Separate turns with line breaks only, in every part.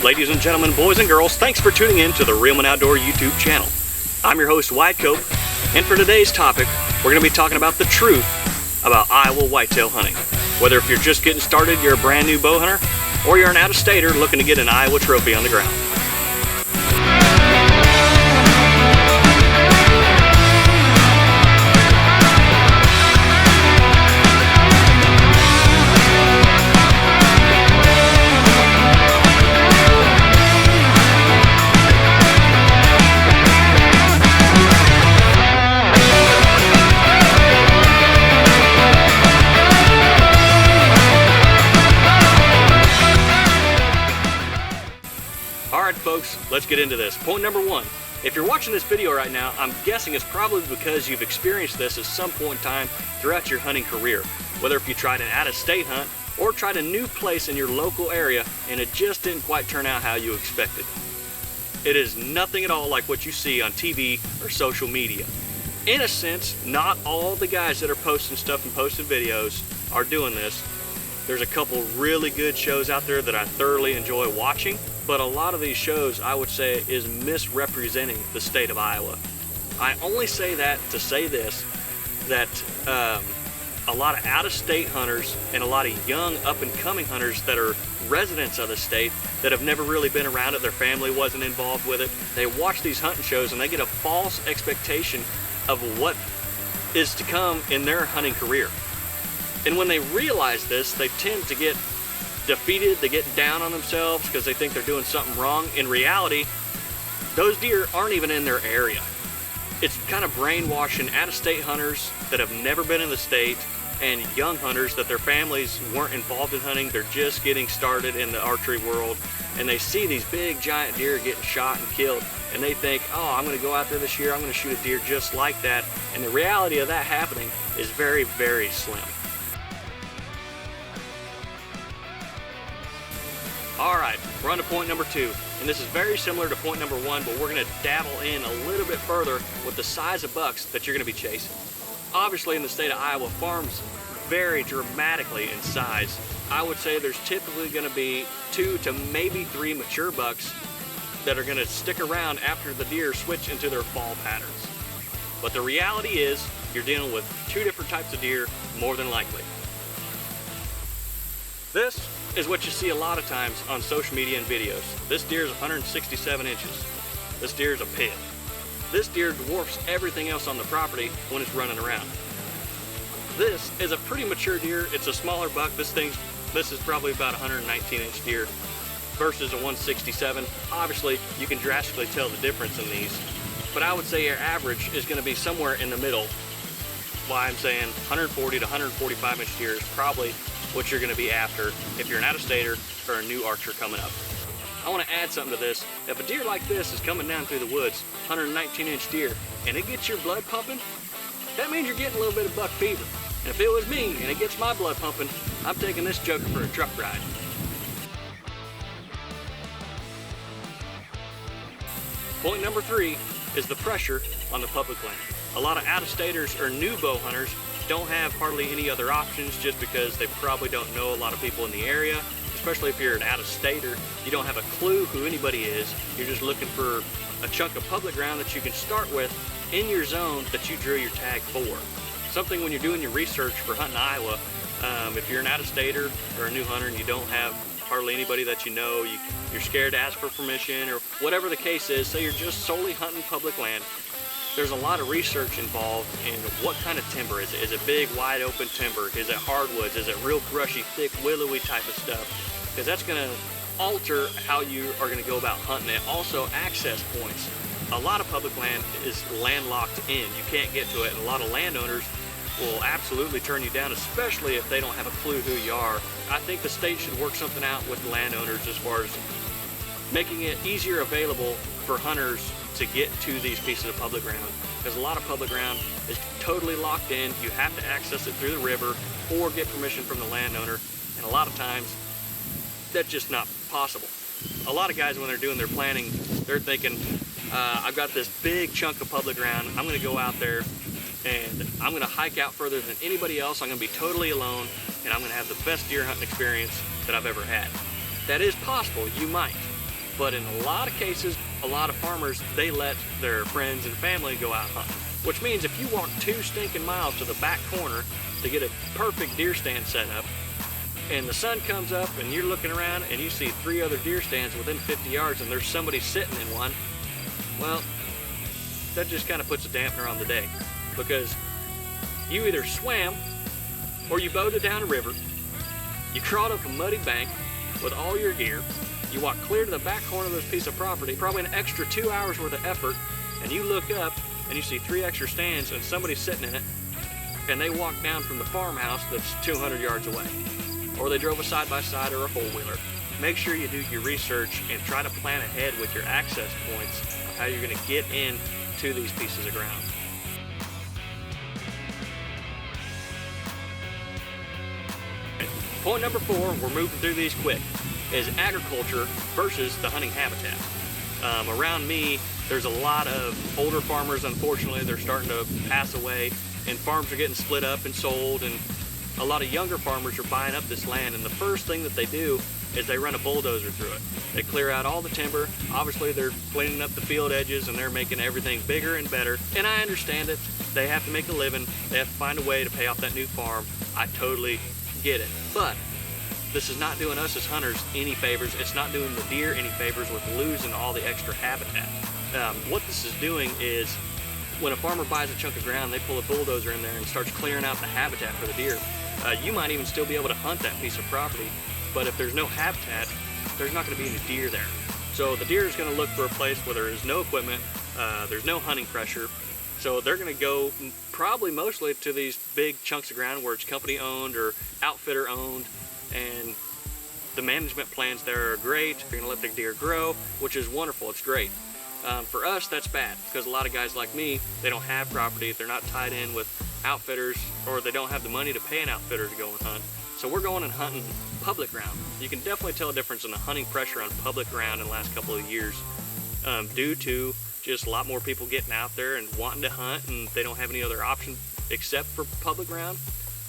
Ladies and gentlemen, boys and girls, thanks for tuning in to the Real Men Outdoor YouTube channel. I'm your host, Whitetails, and for today's topic, we're going to be talking about the truth about Iowa whitetail hunting. Whether if you're just getting started, you're a brand new bow hunter, or you're an out-of-stater looking to get an Iowa trophy on the ground. Folks, let's get into this. Point number one, if you're watching this video right now, I'm guessing it's probably because you've experienced this at some point in time throughout your hunting career. Whether if you tried an out-of-state hunt or tried a new place in your local area and it just didn't quite turn out how you expected. It is nothing at all like what you see on TV or social media. In a sense, not all the guys that are posting stuff and posting videos are doing this. There's a couple really good shows out there that I thoroughly enjoy watching, but a lot of these shows, I would say, is misrepresenting the state of Iowa. I only say that to say this, that a lot of out-of-state hunters and a lot of young up-and-coming hunters that are residents of the state that have never really been around it, their family wasn't involved with it, they watch these hunting shows and they get a false expectation of what is to come in their hunting career. And when they realize this, they tend to get defeated, they get down on themselves because they think they're doing something wrong. In reality, those deer aren't even in their area. It's kind of brainwashing out-of-state hunters that have never been in the state and young hunters that their families weren't involved in hunting. They're just getting started in the archery world, and they see these big giant deer getting shot and killed, and they think, oh, I'm going to go out there this year, I'm going to shoot a deer just like that. And the reality of that happening is very, very slim. Alright, we're on to point number two, and this is very similar to point number one, but we're going to dabble in a little bit further with the size of bucks that you're going to be chasing. Obviously in the state of Iowa, farms vary dramatically in size. I would say there's typically going to be 2 to maybe 3 mature bucks that are going to stick around after the deer switch into their fall patterns. But the reality is, you're dealing with 2 different types of deer, more than likely. This is what you see a lot of times on social media and videos. This deer is 167 inches. This deer is a pit. This deer dwarfs everything else on the property when it's running around. This is a pretty mature deer. It's a smaller buck. This is probably about a 119 inch deer versus a 167. Obviously, you can drastically tell the difference in these, but I would say your average is going to be somewhere in the middle. Why I'm saying 140 to 145 inch deer is probably what you're going to be after if you're an out-of-stater or a new archer coming up. I want to add something to this. If a deer like this is coming down through the woods, 119 inch deer, and it gets your blood pumping, that means you're getting a little bit of buck fever. And if it was me and it gets my blood pumping, I'm taking this joker for a truck ride. Point number 3 is the pressure on the public land. A lot of out-of-staters or new bow hunters don't have hardly any other options just because they probably don't know a lot of people in the area. Especially if you're an out-of-stater, you don't have a clue who anybody is. You're just looking for a chunk of public ground that you can start with in your zone that you drew your tag for. Something when you're doing your research for hunting Iowa, if you're an out-of-stater or a new hunter and you don't have hardly anybody that you know, you're scared to ask for permission or whatever the case is, say you're just solely hunting public land, there's a lot of research involved in what kind of timber is it. Is it big, wide open timber? Is it hardwoods? Is it real brushy, thick, willowy type of stuff? Because that's going to alter how you are going to go about hunting it. Also, access points. A lot of public land is landlocked in. You can't get to it, and a lot of landowners will absolutely turn you down, especially if they don't have a clue who you are. I think the state should work something out with the landowners as far as making it easier available for hunters to get to these pieces of public ground, because a lot of public ground is totally locked in. You have to access it through the river or get permission from the landowner, and a lot of times that's just not possible. A lot of guys, when they're doing their planning, they're thinking, I've got this big chunk of public ground, I'm going to go out there and I'm going to hike out further than anybody else, I'm going to be totally alone, and I'm going to have the best deer hunting experience that I've ever had. That is possible, you might. But in a lot of cases, a lot of farmers, they let their friends and family go out hunting. Which means if you walk 2 stinking miles to the back corner to get a perfect deer stand set up, and the sun comes up and you're looking around and you see 3 other deer stands within 50 yards and there's somebody sitting in one, well, that just kind of puts a dampener on the day. Because you either swam or you boated down a river, you crawled up a muddy bank with all your gear, you walk clear to the back corner of this piece of property, probably an extra 2 hours worth of effort, and you look up and you see 3 extra stands and somebody's sitting in it, and they walk down from the farmhouse that's 200 yards away. Or they drove a side-by-side or a four-wheeler. Make sure you do your research and try to plan ahead with your access points of how you're going to get in to these pieces of ground. Point number 4, we're moving through these quick, is agriculture versus the hunting habitat. Around me, there's a lot of older farmers, unfortunately, they're starting to pass away, and farms are getting split up and sold, and a lot of younger farmers are buying up this land, and the first thing that they do is they run a bulldozer through it. They clear out all the timber. Obviously, they're cleaning up the field edges and they're making everything bigger and better. And I understand it. They have to make a living. They have to find a way to pay off that new farm. I totally get it. But this is not doing us as hunters any favors. It's not doing the deer any favors with losing all the extra habitat. What this is doing is when a farmer buys a chunk of ground, they pull a bulldozer in there and starts clearing out the habitat for the deer. You might even still be able to hunt that piece of property, but if there's no habitat, there's not going to be any deer there. So the deer is going to look for a place where there is no equipment, there's no hunting pressure, so they're going to go probably mostly to these big chunks of ground where it's company owned or outfitter owned, and the management plans there are great. They're going to let the deer grow, which is wonderful, it's great. For us, that's bad, because a lot of guys like me, they don't have property, they're not tied in with outfitters, or they don't have the money to pay an outfitter to go and hunt. So we're going and hunting public ground. You can definitely tell a difference in the hunting pressure on public ground in the last couple of years, due to just a lot more people getting out there and wanting to hunt, and they don't have any other option except for public ground,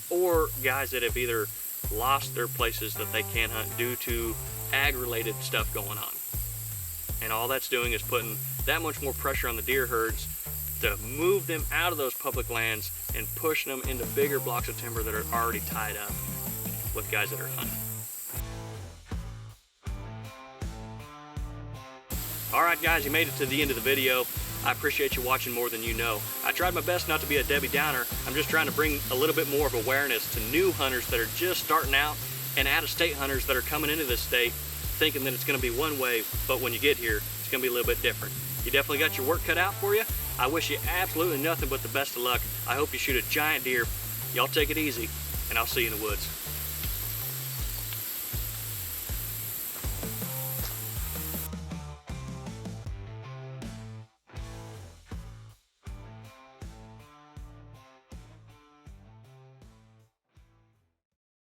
or guys that have either lost their places that they can hunt due to ag-related stuff going on. And all that's doing is putting that much more pressure on the deer herds to move them out of those public lands and pushing them into bigger blocks of timber that are already tied up with guys that are hunting. Alright guys, you made it to the end of the video. I appreciate you watching more than you know. I tried my best not to be a Debbie Downer. I'm just trying to bring a little bit more of awareness to new hunters that are just starting out, and out-of-state hunters that are coming into this state thinking that it's going to be one way, but when you get here, it's going to be a little bit different. You definitely got your work cut out for you. I wish you absolutely nothing but the best of luck. I hope you shoot a giant deer. Y'all take it easy, and I'll see you in the woods.